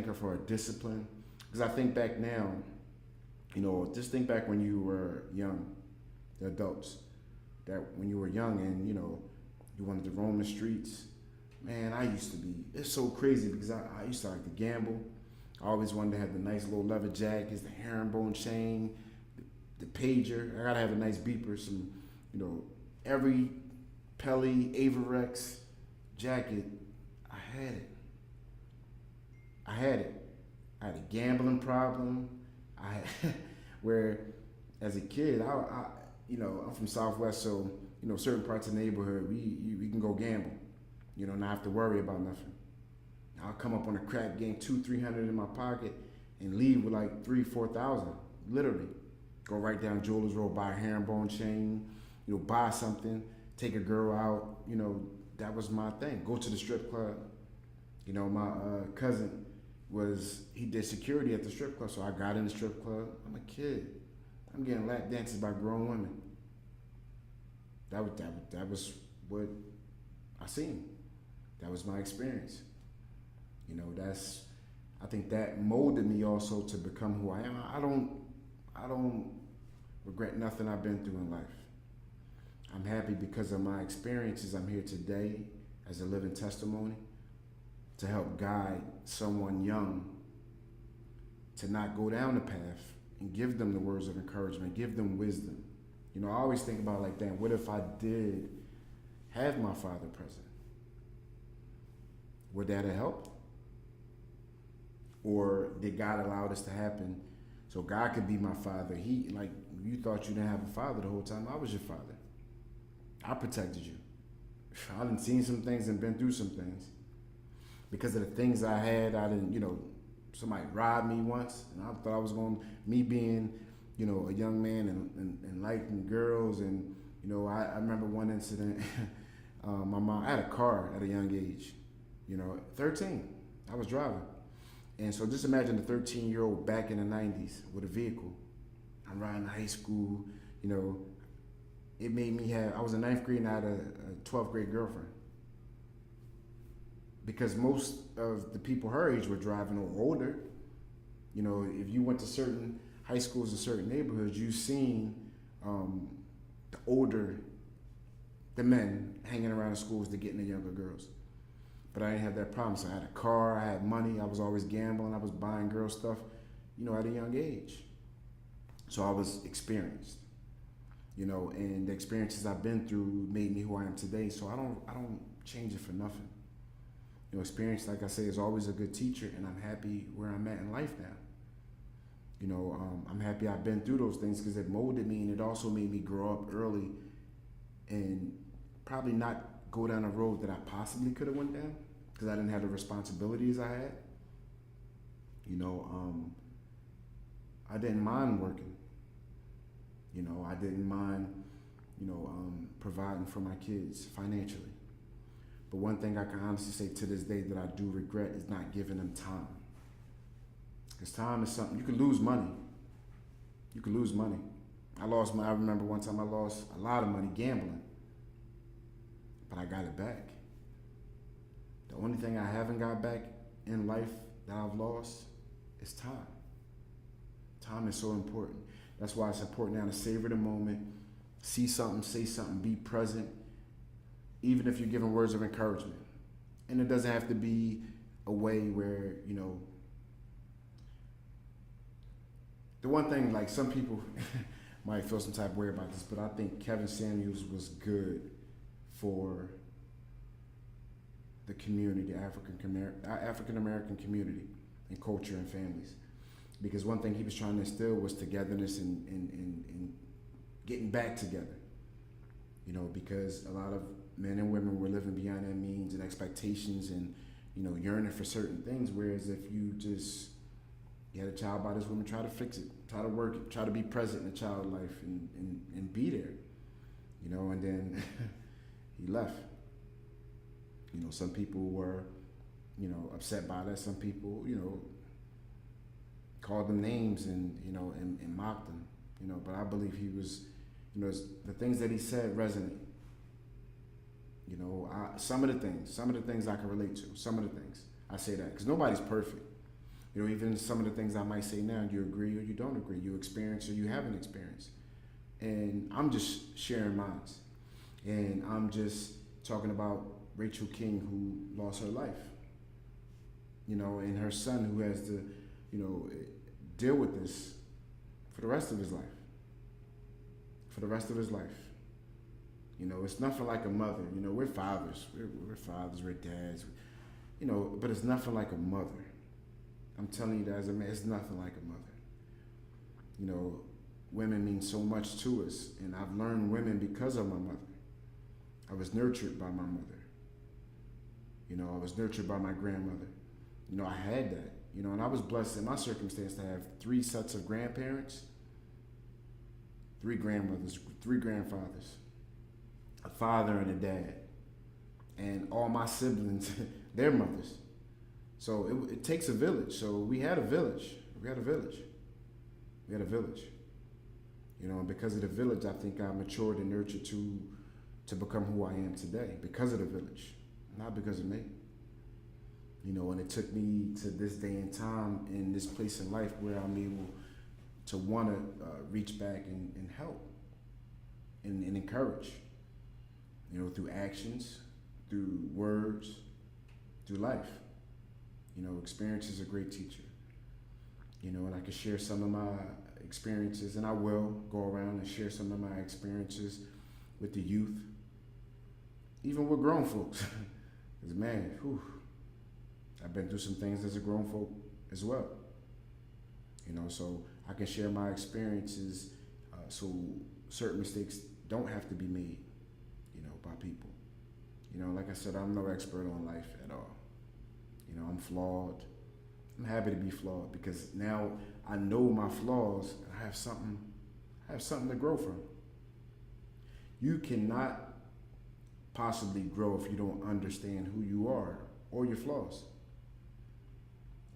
A: her for her discipline. Because I think back now, just think back when you were young, the adults, that when you were young and, you wanted to roam the streets. Man, it's so crazy because I used to like to gamble. I always wanted to have the nice little leather jackets, the herringbone chain, the pager. I gotta have a nice beeper, some, every Pelly, Averex jacket. I had it. I had a gambling problem. Where as a kid, I'm from Southwest, so certain parts of the neighborhood we can go gamble, not have to worry about nothing. I'll come up on a crap game, 200-300 in my pocket, and leave with like 3,000-4,000, literally. Go right down Jewelers Road, buy a herringbone chain, buy something, take a girl out. That was my thing. Go to the strip club. My cousin he did security at the strip club, so I got in the strip club. I'm a kid. I'm getting lap dances by grown women. That was what I seen. That was my experience. I think that molded me also to become who I am. I don't regret nothing I've been through in life. I'm happy because of my experiences. I'm here today as a living testimony to help guide someone young to not go down the path and give them the words of encouragement, give them wisdom. I always think about like, damn, what if I did have my father present? Would that have helped? Or did God allow this to happen so God could be my father? You thought you didn't have a father the whole time. I was your father. I protected you. I done seen some things and been through some things. Because of the things I had, I didn't, somebody robbed me once, and I thought I was me being, a young man and liking girls, and, I remember one incident, my mom, I had a car at a young age, 13, I was driving. And so just imagine a 13-year-old back in the 90s with a vehicle. I'm riding to high school, it made me I was in 9th grade and I had a 12th grade girlfriend. Because most of the people her age were driving or older. If you went to certain high schools in certain neighborhoods, you've seen the men hanging around the schools to get in the younger girls. But I didn't have that problem. So I had a car, I had money, I was always gambling, I was buying girl stuff, at a young age. So I was experienced, and the experiences I've been through made me who I am today. So I don't change it for nothing. Experience, like I say, is always a good teacher, and I'm happy where I'm at in life now. I'm happy I've been through those things because it molded me, and it also made me grow up early and probably not go down a road that I possibly could have went down. because I didn't have the responsibilities I had. You know, I didn't mind working. You know, I didn't mind, providing for my kids financially. But one thing I can honestly say to this day that I do regret is not giving them time. Because time is something, you can lose money. You can lose money. I remember one time I lost a lot of money gambling, but I got it back. The only thing I haven't got back in life that I've lost is time. Time is so important. That's why it's important now to savor the moment, see something, say something, be present, even if you're giving words of encouragement. And it doesn't have to be a way where, the one thing, like some people might feel some type of way about this, but I think Kevin Samuels was good for the community, African American community and culture and families. Because one thing he was trying to instill was togetherness and getting back together. Because a lot of men and women were living beyond their means and expectations and, yearning for certain things. Whereas if you had a child by this woman, try to fix it, try to work it, try to be present in the child's life and be there, and then he left. Some people were, upset by that. Some people, called them names and mocked them, but I believe he was, the things that he said resonate. Some of the things I can relate to, some of the things I say that, because nobody's perfect. Even some of the things I might say now, you agree or you don't agree, you experience or you haven't experienced. And I'm just sharing mine. And I'm just talking about Rachel King, who lost her life, and her son, who has to, deal with this for the rest of his life. For the rest of his life. It's nothing like a mother. We're fathers. We're fathers, we're dads. But it's nothing like a mother. I'm telling you that as a man, it's nothing like a mother. Women mean so much to us, and I've learned women because of my mother. I was nurtured by my mother. I was nurtured by my grandmother. I had that. And I was blessed in my circumstance to have 3 sets of grandparents, 3 grandmothers, 3 grandfathers, a father and a dad, and all my siblings, their mothers. So it takes a village. So we had a village. And because of the village, I think I matured and nurtured to become who I am today, because of the village, not because of me. And it took me to this day and time in this place in life where I'm able to want to reach back and help and encourage, through actions, through words, through life. Experience is a great teacher. And I can share some of my experiences, and I will go around and share some of my experiences with the youth, even with grown folks. Because, man, I've been through some things as a grown folk as well. So I can share my experiences so certain mistakes don't have to be made, by people. Like I said, I'm no expert on life at all. I'm flawed. I'm happy to be flawed because now I know my flaws and I have something to grow from. You cannot possibly grow if you don't understand who you are or your flaws.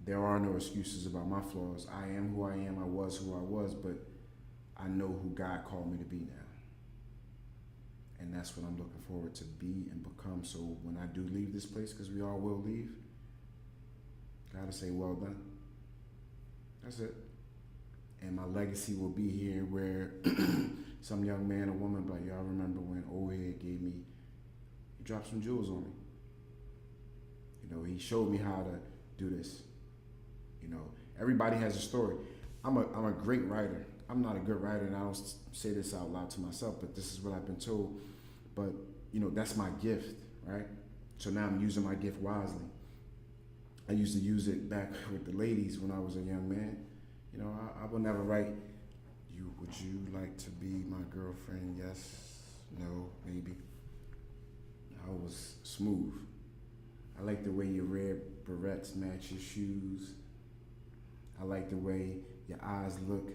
A: There are no excuses about my flaws. I am who I am. I was who I was, but I know who God called me to be now. And that's what I'm looking forward to be and become. So when I do leave this place, because we all will leave, gotta say, well done. That's it. And my legacy will be here where some young man or woman, but y'all remember when old head he dropped some jewels on me. He showed me how to do this. Everybody has a story. I'm a great writer. I'm not a good writer, and I don't say this out loud to myself, but this is what I've been told. But, that's my gift, right? So now I'm using my gift wisely. I used to use it back with the ladies when I was a young man. I would never write, would you like to be my girlfriend? Yes, no, maybe. I was smooth. I I like the way your red barrettes match your shoes. I like the way your eyes look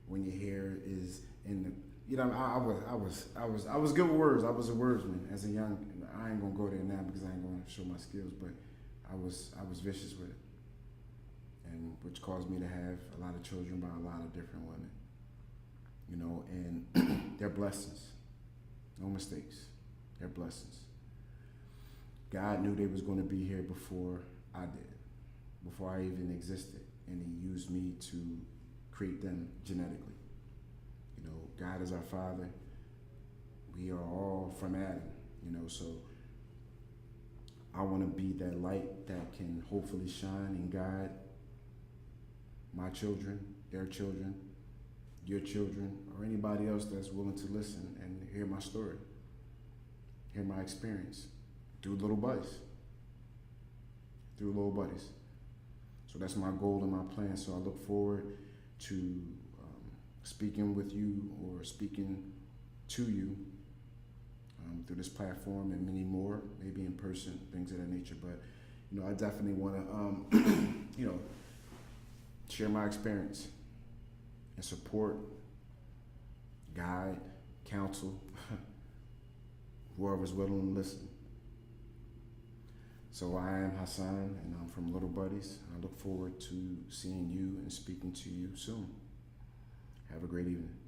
A: when your hair is in the. You know, I was good with words. I was a wordsman as a young. I ain't gonna go there now because I ain't gonna show my skills, but I was vicious with it, and which caused me to have a lot of children by a lot of different women. You know, and they're blessings. No mistakes. They're blessings. God knew they was going to be here before I did, before I even existed, and He used me to create them genetically. You know, God is our Father. We are all from Adam. You know, so I want to be that light that can hopefully shine and guide my children, their children, your children, or anybody else that's willing to listen and hear my story, hear my experience through little buddies. So that's my goal and my plan. So I look forward to speaking with you or speaking to you through this platform and many more, maybe in person, things of that nature. But you know, I definitely want to, you know, share my experience and support, guide, counsel, whoever's willing to listen. So I am Hassan, and I'm from Little Buddies. I look forward to seeing you and speaking to you soon. Have a great evening.